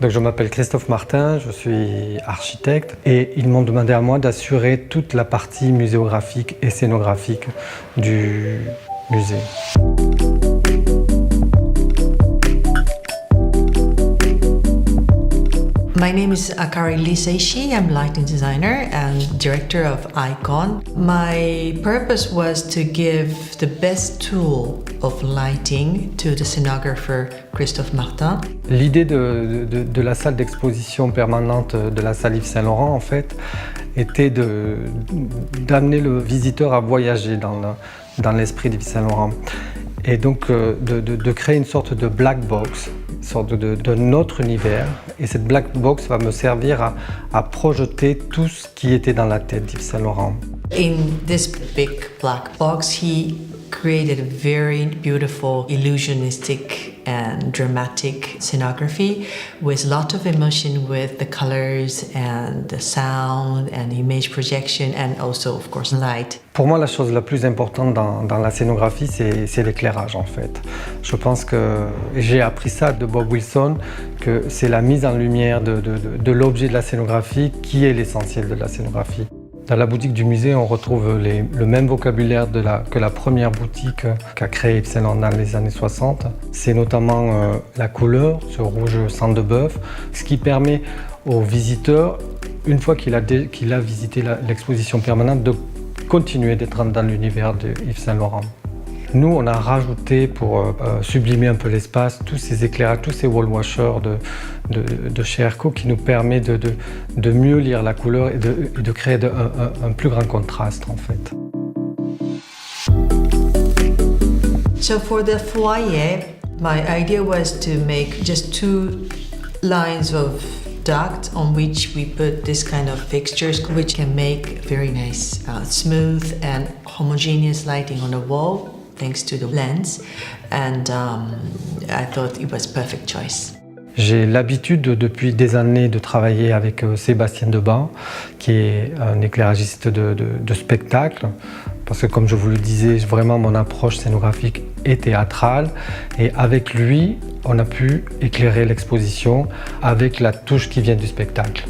Donc je m'appelle Christophe Martin, je suis architecte et ils m'ont demandé à moi d'assurer toute la partie muséographique et scénographique du musée. My name is Akari Liseishi. I'm lighting designer and director of Icon. My purpose was to give the best tool of lighting to the scenographer Christophe Martin. L'idée de la salle d'exposition permanente de la salle Yves Saint Laurent, en fait, était d'amener le visiteur à voyager dans l'esprit d'Yves Saint Laurent. Et donc de créer une sorte de black box, une sorte de notre univers. Et cette black box va me servir à projeter tout ce qui était dans la tête d'Yves Saint Laurent. In this big black box, he created a very beautiful, illusionistic and dramatic scenography with a lot of emotion with the colors and the sound and image projection and also, of course, light. Pour moi, la chose la plus importante dans la scénographie, c'est l'éclairage en fait. Je pense que j'ai appris ça de Bob Wilson, que c'est la mise en lumière de l'objet de la scénographie qui est l'essentiel de la scénographie. Dans la boutique du musée, on retrouve le même vocabulaire que la première boutique qu'a créée Yves Saint Laurent dans les années 60. C'est notamment la couleur, ce rouge sang de bœuf, ce qui permet au visiteur, une fois qu'il a visité l'exposition permanente, de continuer d'être dans l'univers de Yves Saint Laurent. Nous, on a rajouté, pour sublimer un peu l'espace, tous ces éclairages, tous ces wall washers de chez ERCO qui nous permet de mieux lire la couleur et de créer un plus grand contraste en fait. So for the foyer, my idea was to make just two lines of duct on which we put this kind of fixtures which can make very nice, smooth and homogeneous lighting on the wall thanks to the lens, and I thought it was perfect choice. J'ai l'habitude depuis des années de travailler avec Sébastien Deban, qui est un éclairagiste de spectacle, parce que comme je vous le disais, vraiment mon approche scénographique est théâtrale, et avec lui, on a pu éclairer l'exposition avec la touche qui vient du spectacle.